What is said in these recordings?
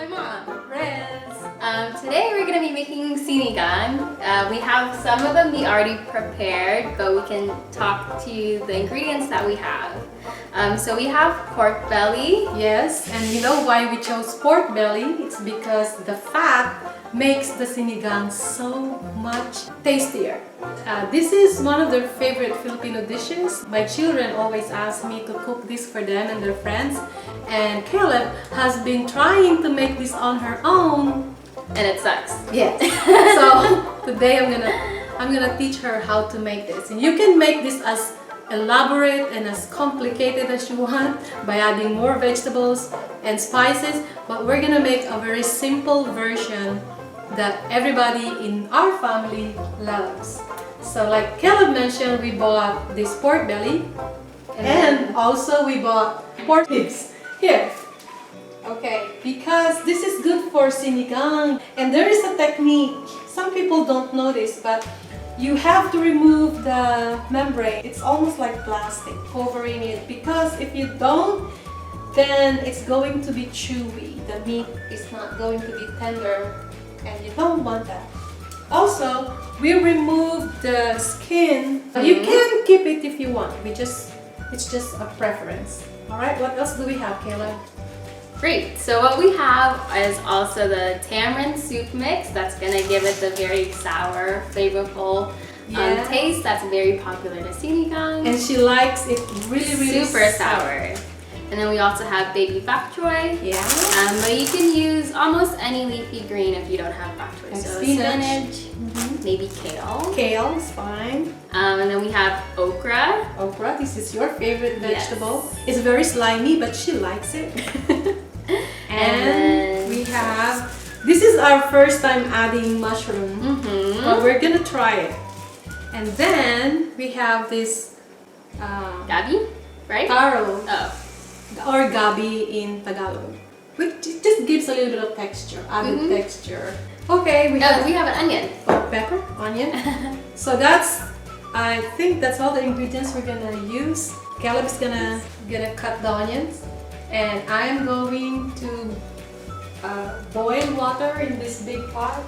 my mom, Rez. Today we're going to be making sinigang. We have some of the meat already prepared, but we can talk to you the ingredients that we have. So we have pork belly. Yes, and you know why we chose pork belly? It's because the fat makes the sinigang so much tastier. This is one of their favorite Filipino dishes. My children always ask me to cook this for them and their friends. And Kaleb has been trying to make this on her own. And it sucks. Yes. So today I'm gonna teach her how to make this. And you can make this as elaborate and as complicated as you want by adding more vegetables and spices, but we're gonna make a very simple version that everybody in our family loves. So like Kaleb mentioned, we bought this pork belly and also we bought pork ribs here. Okay, because this is good for sinigang, and there is a technique. Some people don't know this, but you have to remove the membrane. It's almost like plastic covering it, because if you don't, then it's going to be chewy. The meat is not going to be tender, and you don't want that. Also, we removed the skin. You can keep it if you want. It's just a preference. All right, what else do we have, Kaleb? Great. So what we have is also the tamarind soup mix. That's going to give it the very sour, flavorful taste that's very popular to sinigang. And she likes it really super sour. And then we also have baby bok choy. Yeah. But you can use almost any leafy green if you don't have bok choy. Like so spinach, maybe kale. Kale is fine. And then we have okra. Okra, this is your favorite vegetable. Yes. It's very slimy, but she likes it. And we have, this is our first time adding mushroom, but we're gonna try it. And then we have this Gabi, right? taro, Oh. or gabi in Tagalog, which just gives a little bit of texture, added texture. Okay, we have an onion. Pepper, onion. So I think that's all the ingredients we're gonna use. Kaleb is gonna cut the onions, and I'm going to boil water in this big pot,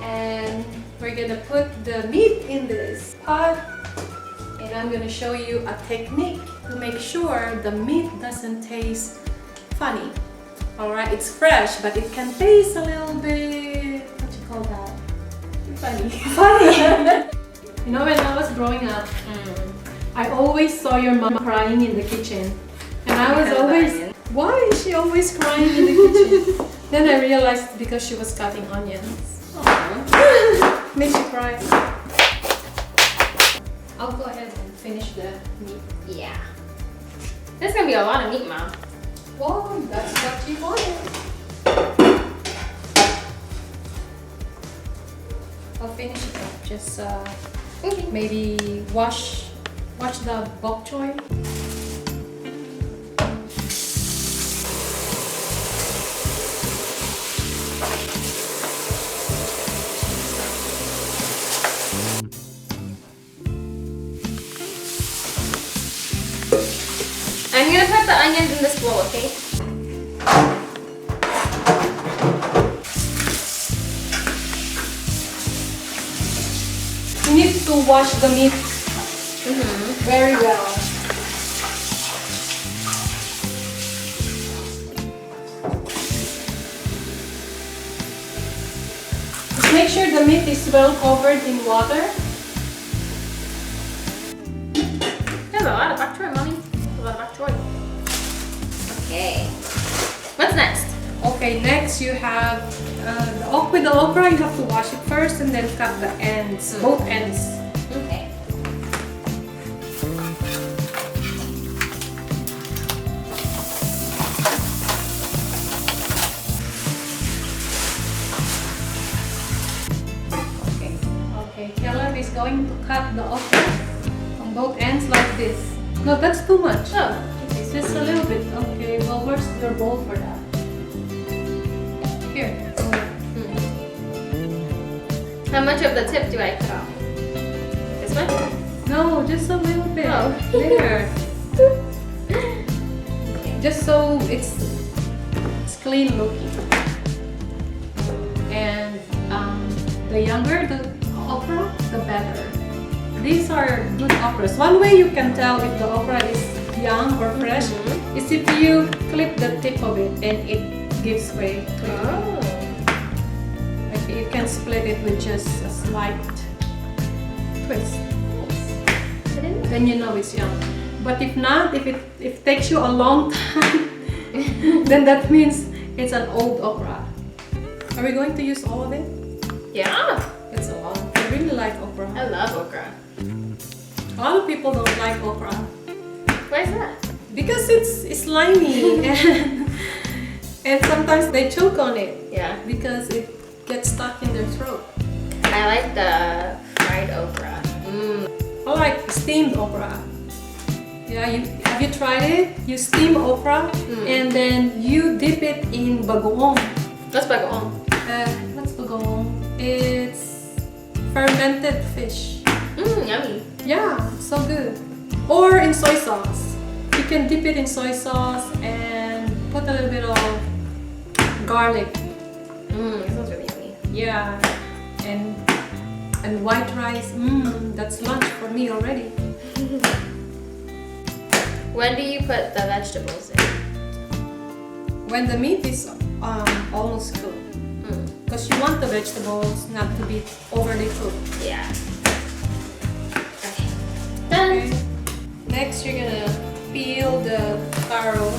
and we're gonna put the meat in this pot, and I'm gonna show you a technique to make sure the meat doesn't taste funny. Alright, it's fresh, but it can taste a little bit, what you call that? Funny. Funny! You know, when I was growing up, I always saw your mom crying in the kitchen. And I was always, why is she always crying in the kitchen? Then I realized it's because she was cutting onions. Makes you cry. I'll go ahead and finish the meat. Yeah. There's gonna be a lot of meat, Mom. Well, that's what you wanted. I'll finish it up. Just maybe wash the bok choy. I'm gonna put the onions in this bowl, okay? You need to wash the meat very well. Just make sure the meat is well covered in water. There's a lot of bok choy, Mommy. A lot of bok choy. Okay. What's next? Okay, next you have with the okra, you have to wash it first and then cut the ends, both ends. Okay. Okay, Kaleb is going to cut the okra on both ends like this. No, that's too much. Oh. It's just a little bit. Okay, well, where's your bowl for that? Here. How much of the tip do I cut off? This one? No, just a little bit. Oh. There. Just so it's clean looking. And the younger the okra, the better. These are good okras. One way you can tell if the okra is young or fresh is if you clip the tip of it and it gives way to it. Oh. Like you can split it with just a slight twist. Then you know it's young. But if not, if it takes you a long time, then that means it's an old okra. Are we going to use all of it? Yeah. It's a lot. I really like okra. I love okra. A lot of people don't like okra Why is that? because it's slimy and sometimes they choke on it Yeah. because it gets stuck in their throat. I like the fried okra. I like steamed okra. Yeah, have you tried it? You steam okra and then you dip it in bagoong. What's bagoong? What's bagoong? It's fermented fish. Yummy. Yeah, it's so good. Or in soy sauce. You can dip it in soy sauce and put a little bit of garlic. It smells really yummy. Yeah, and white rice. That's lunch for me already. When do you put the vegetables in? When the meat is almost cooked, because you want the vegetables not to be overly cooked. Yeah. Okay. Done. Okay. Next, you're gonna peel the taro.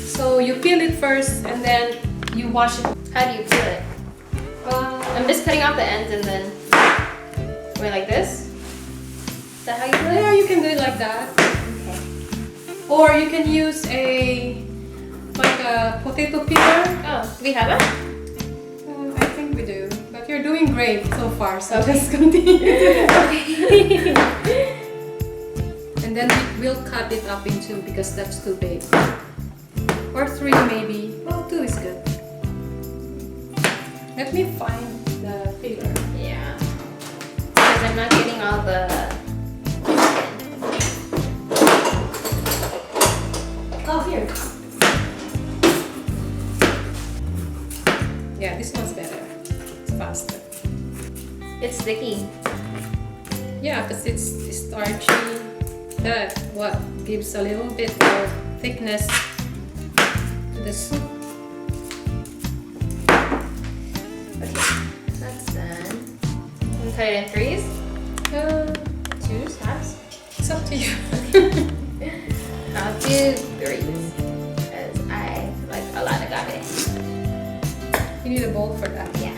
So you peel it first and then you wash it. How do you peel it? I'm just cutting off the ends and then wait like this. Is that how you do it? Yeah, you can do it like that. Okay. Or you can use a potato peeler. Oh, do we have it? I think we do. But you're doing great so far, so just continue. And then we'll cut it up in two because that's too big. Or three maybe. Well, two is good. Let me find the peeler. Yeah. Because I'm not getting all the Oh, here. Yeah, this one's better. It's faster. It's sticky. Yeah, because it's starchy. That what gives a little bit of thickness to the soup. Okay, that's done. And cut it in threes? Twos, halves? It's up to you. I'll do threes because I like a lot of agave. You need a bowl for that. Yeah.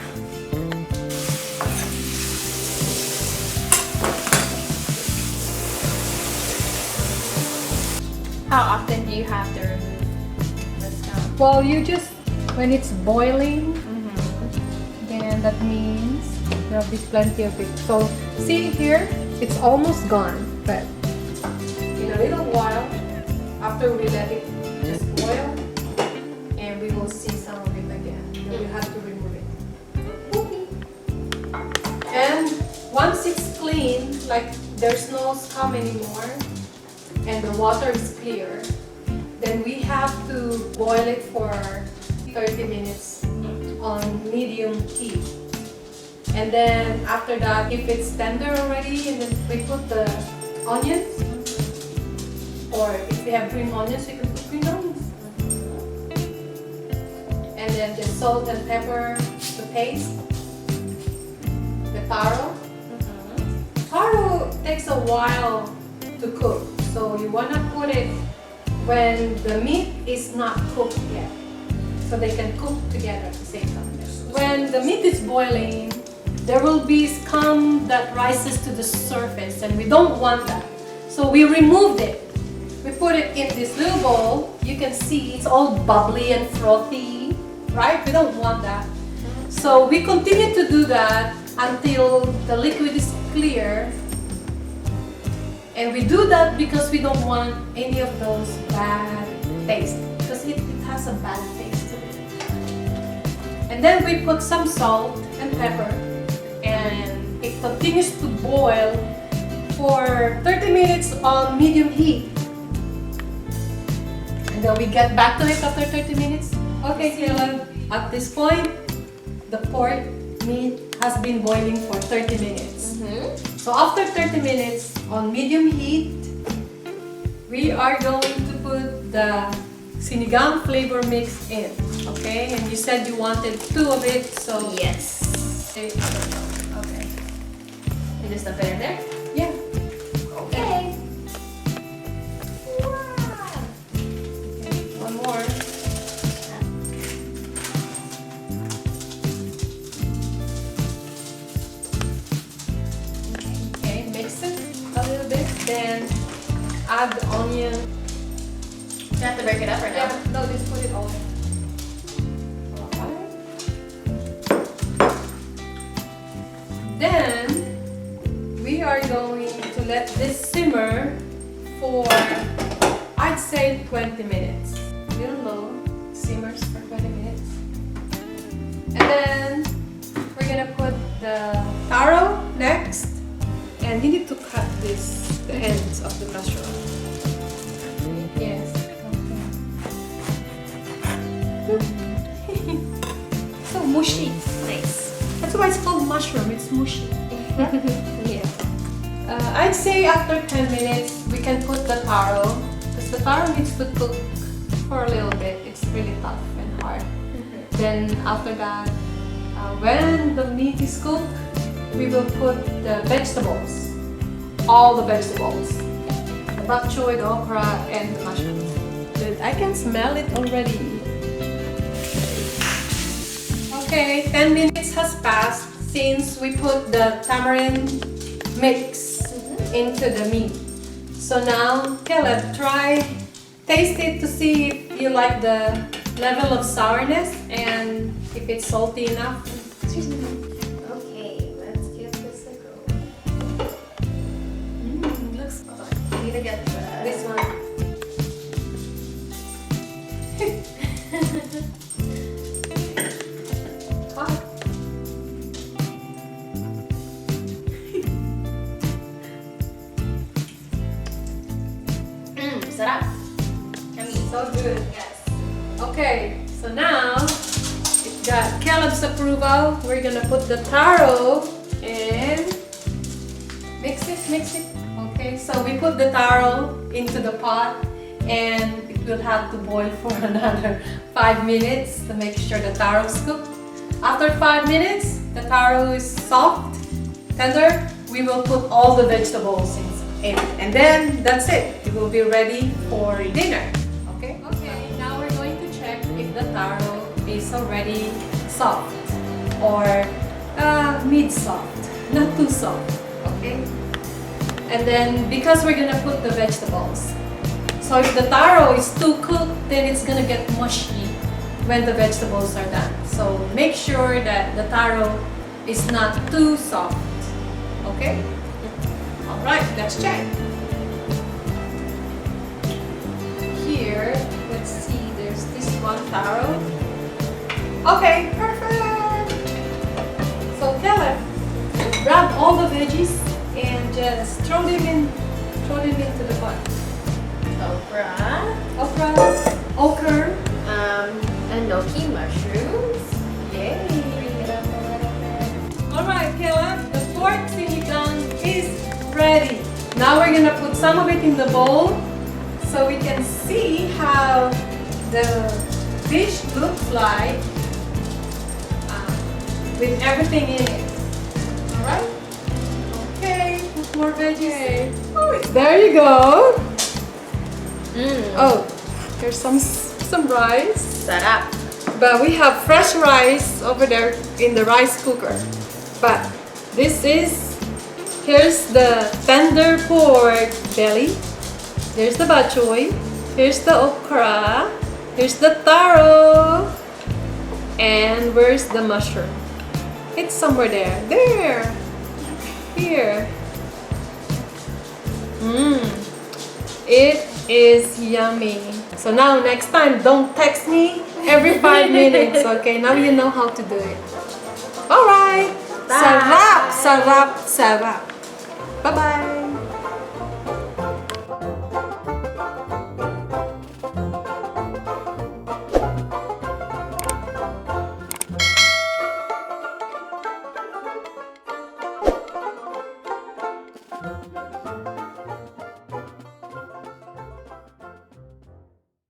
How often do you have to remove the scum? Well, you just, when it's boiling, then that means there'll be plenty of it. So, see here, it's almost gone, but in a little while, after we let it just boil, and we will see some of it again. Then we have to remove it. And once it's clean, like there's no scum anymore, and the water is clear, then we have to boil it for 30 minutes on medium heat. And then after that, if it's tender already, and then we put the onions, or if we have green onions, we can put green onions. And then just salt and pepper, the paste, the taro. Taro takes a while to cook, so you want to put it when the meat is not cooked yet, so they can cook together at the same time. When the meat is boiling, there will be scum that rises to the surface, and we don't want that. So we removed it. We put it in this little bowl. You can see it's all bubbly and frothy, right? We don't want that. So we continue to do that until the liquid is clear. And we do that because we don't want any of those bad taste, because it has a bad taste to it. And then we put some salt and pepper, and it continues to boil for 30 minutes on medium heat. And then we get back to it after 30 minutes. Okay, Kaleb, at this point, the pork meat has been boiling for 30 minutes. So after 30 minutes on medium heat, we are going to put the sinigang flavor mix in. Okay, and you said you wanted 2 of it, so Yes. okay. You just dump it in there? Yeah. Okay. One more. Okay, mix it a little bit, then add the onion. You have to break it up or no? Yeah, no, just put it all. Alright. Then we are going to let this simmer for, I'd say, 20 minutes. Real low, simmers for 20 minutes. And then we're gonna put the taro next, and you need to cut the ends of the mushroom. Yes. Okay. So mushy. Nice. That's why it's called mushroom. It's mushy. Yeah. I'd say after 10 minutes we can put the taro, because the taro needs to cook for a little bit. It's really tough and hard. Then after that, when the meat is cooked, we will put the vegetables, all the vegetables, the bok choy, the okra, and the mushrooms. Good. I can smell it already. Okay, 10 minutes has passed since we put the tamarind mix into the meat. So now, Kaleb, taste it to see if you like the level of sourness and if it's salty enough. Okay, let's give this a go. Looks I need to get this one. Hot. Sarap. Yummy. So good. Yes. Okay, so now it got Kaleb's approval. We're gonna put the taro and mix it. Okay, so we put the taro into the pot and it will have to boil for another 5 minutes to make sure the taro is cooked. After 5 minutes, the taro is soft, tender, we will put all the vegetables in. And then that's it. It will be ready for dinner. Okay? Okay, now we're going to check if the taro is already soft or mid-soft, not too soft. Okay? And then because we're gonna put the vegetables, so if the taro is too cooked, then it's gonna get mushy when the vegetables are done. So make sure that the taro is not too soft. Okay? Alright, let's check. Here, let's see, there's this one taro. Okay, perfect! So Kaleb, grab all the veggies and just throw them into the pot. Okra, Enoki mushrooms. Yay! Alright, Kaleb, the pork sinigang is ready. Now we're gonna put some of it in the bowl so we can see how the dish looks like with everything in it. Alright? Okay, put more veggies. Oh, there you go. Oh, there's some rice. Sarap. But we have fresh rice over there in the rice cooker. But here's the tender pork belly. Here's the bok choy. Here's the okra. Here's the taro. And where's the mushroom? It's somewhere there. There. Here. It is yummy. So now next time, don't text me every 5 minutes, okay? Now you know how to do it. Alright. Sarap, sarap, sarap. Bye-bye. it.